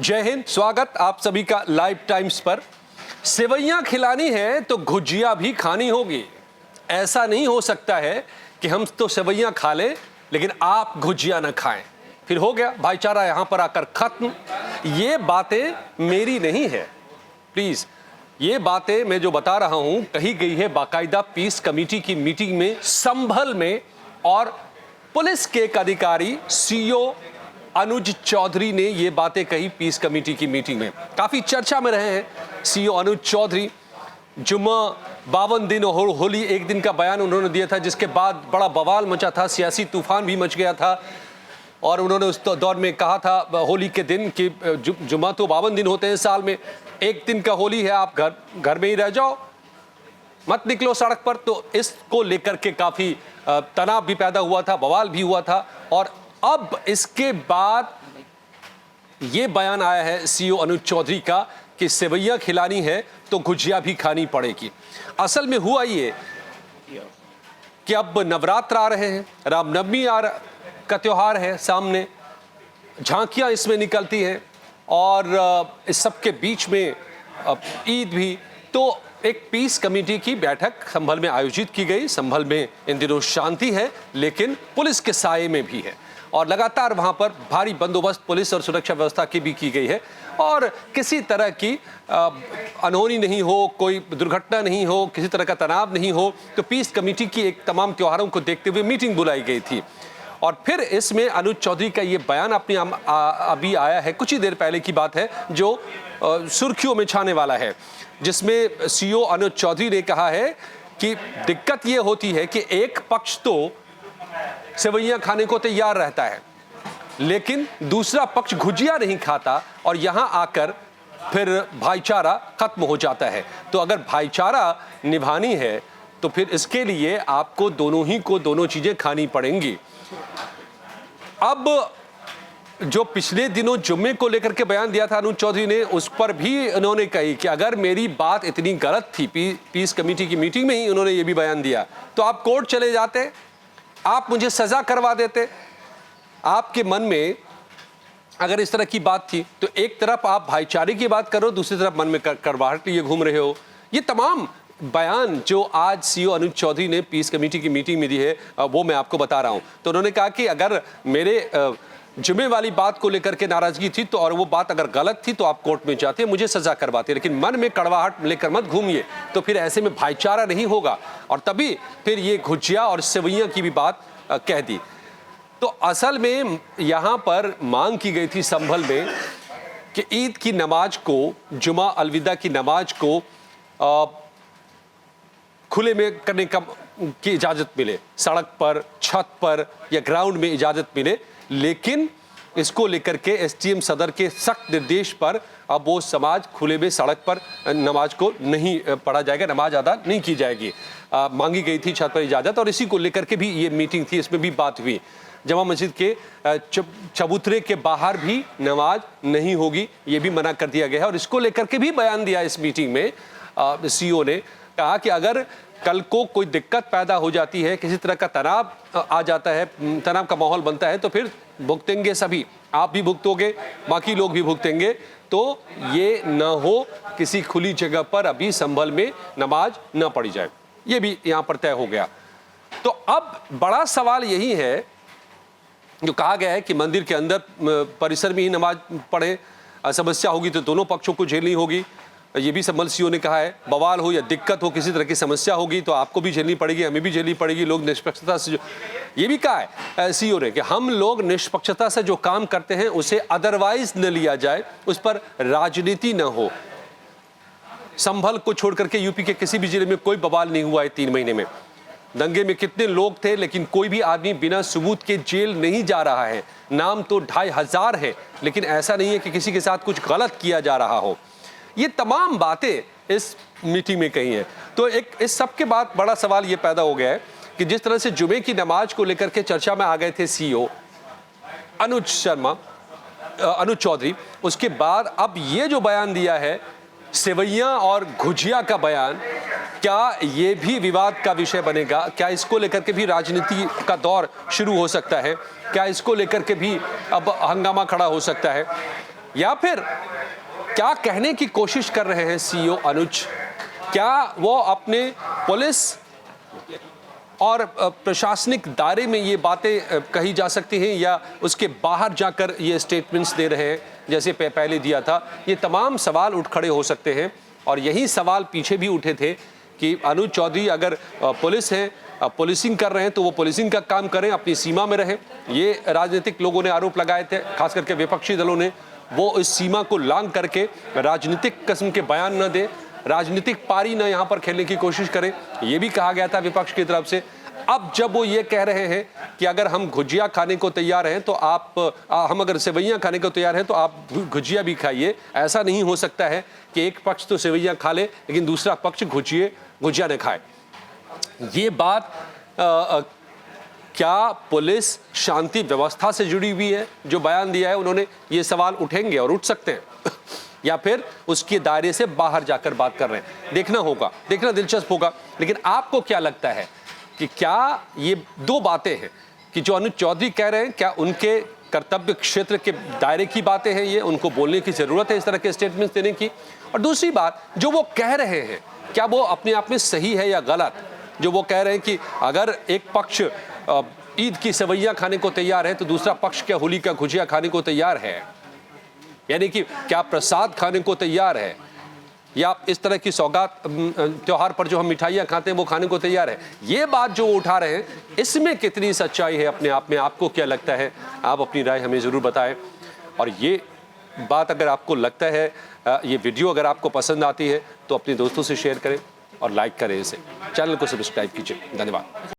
जय हिंद, स्वागत आप सभी का लाइव टाइम्स पर। सेवइयां खिलानी है तो गुजिया भी खानी होगी। ऐसा नहीं हो सकता है कि हम तो सेवइयां खा लें लेकिन आप गुजिया न खाएं, फिर हो गया भाईचारा यहां पर आकर खत्म। ये बातें मेरी नहीं है, प्लीज। ये बातें मैं जो बता रहा हूं कही गई है बाकायदा पीस कमेटी की मीटिंग में संभल में, और पुलिस के एक अधिकारी सीओ अनुज चौधरी ने ये बातें कही पीस कमेटी की मीटिंग में। काफी चर्चा में रहे हैं सीओ अनुज चौधरी। जुम्मा 52 दिन और होली एक दिन का बयान उन्होंने दिया था, जिसके बाद बड़ा बवाल मचा था, सियासी तूफान भी मच गया था। और उन्होंने उस दौर में कहा था होली के दिन कि जुम्मा तो 52 दिन होते हैं साल में, एक दिन का होली है, आप घर में ही रह जाओ, मत निकलो सड़क पर। तो इसको लेकर के काफी तनाव भी पैदा हुआ था, बवाल भी हुआ था। और अब इसके बाद ये बयान आया है सीओ अनुज चौधरी का कि सेवइयां खिलानी है तो गुजिया भी खानी पड़ेगी। असल में हुआ ये कि अब नवरात्र आ रहे हैं, रामनवमी का त्योहार है सामने, झांकियां इसमें निकलती हैं और इस सब के बीच में ईद भी। तो एक पीस कमेटी की बैठक संभल में आयोजित की गई। संभल में इन दिनों शांति है लेकिन पुलिस के साये में भी है, और लगातार वहां पर भारी बंदोबस्त पुलिस और सुरक्षा व्यवस्था की भी की गई है, और किसी तरह की अनहोनी नहीं हो, कोई दुर्घटना नहीं हो, किसी तरह का तनाव नहीं हो। तो पीस कमेटी की एक तमाम त्योहारों को देखते हुए मीटिंग बुलाई गई थी। और फिर इसमें अनुज चौधरी का ये बयान अपने अभी आया है, कुछ ही देर पहले की बात है, जो सुर्खियों में छाने वाला है, जिसमें सीओ अनुज चौधरी ने कहा है कि दिक्कत ये होती है कि एक पक्ष तो सेवइयां खाने को तैयार रहता है लेकिन दूसरा पक्ष गुजिया नहीं खाता, और यहां आकर फिर भाईचारा खत्म हो जाता है। तो अगर भाईचारा निभानी है तो फिर इसके लिए आपको दोनों ही को दोनों चीजें खानी पड़ेंगी। अब जो पिछले दिनों जुम्मे को लेकर के बयान दिया था अनुज चौधरी ने, उस पर भी उन्होंने कही कि अगर मेरी बात इतनी गलत थी, पीस कमेटी की मीटिंग में ही उन्होंने ये भी बयान दिया, तो आप कोर्ट चले जाते, आप मुझे सजा करवा देते। आपके मन में अगर इस तरह की बात थी तो एक तरफ आप भाईचारे की बात करो, दूसरी तरफ मन में करवाहट लिए घूम रहे हो। ये तमाम बयान जो आज सीओ अनुज चौधरी ने पीस कमेटी की मीटिंग में दी है वो मैं आपको बता रहा हूं। तो उन्होंने कहा कि अगर मेरे जुम्मे वाली बात को लेकर के नाराजगी थी तो, और वो बात अगर गलत थी तो आप कोर्ट में जाते, मुझे सजा करवाते, लेकिन मन में कड़वाहट लेकर मत घूमिए। तो फिर ऐसे में भाईचारा नहीं होगा, और तभी फिर ये गुजिया और सेवइयां की भी बात कह दी। तो असल में यहां पर मांग की गई थी संभल में कि ईद की नमाज को, जुमा अलविदा की नमाज को खुले में करने की इजाजत मिले, सड़क पर, छत पर या ग्राउंड में इजाजत मिले। लेकिन इसको लेकर के एसडीएम सदर के सख्त निर्देश पर अब वो समाज खुले में सड़क पर नमाज को नहीं पढ़ा जाएगा, नमाज अदा नहीं की जाएगी। मांगी गई थी छत पर इजाजत, और इसी को लेकर के भी ये मीटिंग थी, इसमें भी बात हुई। जमा मस्जिद के चबूतरे के बाहर भी नमाज नहीं होगी, ये भी मना कर दिया गया है। और इसको लेकर के भी बयान दिया इस मीटिंग में सीओ ने, कहा कि अगर कल को कोई दिक्कत पैदा हो जाती है, किसी तरह का तनाव आ जाता है, तनाव का माहौल बनता है, तो फिर भुगतेंगे सभी, आप भी भुगतोगे, बाकी लोग भी भुगतेंगे। तो ये न हो किसी खुली जगह पर अभी संभल में नमाज न पढ़ी जाए, ये भी यहाँ पर तय हो गया। तो अब बड़ा सवाल यही है, जो कहा गया है कि मंदिर के अंदर परिसर में ही नमाज पढ़े, समस्या होगी तो दोनों पक्षों को झेलनी होगी। ये भी संभल सीओ ने कहा है, बवाल हो या दिक्कत हो, किसी तरह की समस्या होगी तो आपको भी झेलनी पड़ेगी, हमें भी झेलनी पड़ेगी। लोग निष्पक्षता से, ये भी कहा है सीओ ने कि हम लोग निष्पक्षता से जो काम करते हैं उसे अदरवाइज न लिया जाए, उस पर राजनीति न हो। संभल को छोड़ करके यूपी के किसी भी जिले में कोई बवाल नहीं हुआ है 3 महीने में। दंगे में कितने लोग थे, लेकिन कोई भी आदमी बिना सबूत के जेल नहीं जा रहा है। नाम तो 2500 है, लेकिन ऐसा नहीं है कि किसी के साथ कुछ गलत किया जा रहा हो। ये तमाम बातें इस मीटिंग में कही हैं। तो एक इस सब के बाद बड़ा सवाल ये पैदा हो गया है कि जिस तरह से जुमे की नमाज को लेकर के चर्चा में आ गए थे सीओ अनुज चौधरी, उसके बाद अब ये जो बयान दिया है सेवइयां और गुजिया का बयान, क्या ये भी विवाद का विषय बनेगा? क्या इसको लेकर के भी राजनीति का दौर शुरू हो सकता है? क्या इसको लेकर के भी अब हंगामा खड़ा हो सकता है? या फिर क्या कहने की कोशिश कर रहे हैं सीईओ अनुज? क्या वो अपने पुलिस और प्रशासनिक दायरे में ये बातें कही जा सकती हैं, या उसके बाहर जाकर ये स्टेटमेंट्स दे रहे हैं जैसे पहले दिया था? ये तमाम सवाल उठ खड़े हो सकते हैं, और यही सवाल पीछे भी उठे थे कि अनुज चौधरी अगर पुलिस है, पुलिसिंग कर रहे हैं, तो वो पुलिसिंग का काम करें, अपनी सीमा में रहें। ये राजनीतिक लोगों ने आरोप लगाए थे, खास करके विपक्षी दलों ने, वो इस सीमा को लांघ करके राजनीतिक किस्म के बयान न दें, राजनीतिक पारी न यहाँ पर खेलने की कोशिश करें। ये भी कहा गया था विपक्ष की तरफ से। अब जब वो ये कह रहे हैं कि अगर हम गुजिया खाने को तैयार हैं तो हम अगर सेवइयां खाने को तैयार हैं तो आप गुजिया भी खाइए। ऐसा नहीं हो सकता है कि एक पक्ष तो सेवइयां खा ले लेकिन दूसरा पक्ष गुजिया न खाए। ये बात क्या पुलिस शांति व्यवस्था से जुड़ी हुई है? जो बयान दिया है उन्होंने, ये सवाल उठेंगे और उठ सकते हैं या फिर उसके दायरे से बाहर जाकर बात कर रहे हैं? देखना होगा, देखना दिलचस्प होगा। लेकिन आपको क्या लगता है कि क्या ये दो बातें हैं कि जो अनुज चौधरी कह रहे हैं, क्या उनके कर्तव्य क्षेत्र के दायरे की बातें हैं? ये उनको बोलने की जरूरत है इस तरह के स्टेटमेंट्स देने की? और दूसरी बात, जो वो कह रहे हैं क्या वो अपने आप में सही है या गलत? जो वो कह रहे हैं कि अगर एक पक्ष ईद की सेवइयां खाने को तैयार है तो दूसरा पक्ष क्या होली का गुजिया खाने को तैयार है? यानी कि क्या प्रसाद खाने को तैयार है, या इस तरह की सौगात त्योहार पर जो हम मिठाइयाँ खाते हैं वो खाने को तैयार है? ये बात जो उठा रहे हैं, इसमें कितनी सच्चाई है अपने आप में? आपको क्या लगता है? आप अपनी राय हमें ज़रूर बताएं। और ये बात अगर आपको लगता है, ये वीडियो अगर आपको पसंद आती है तो अपने दोस्तों से शेयर करें और लाइक करें इसे। चैनल को सब्सक्राइब कीजिए। धन्यवाद।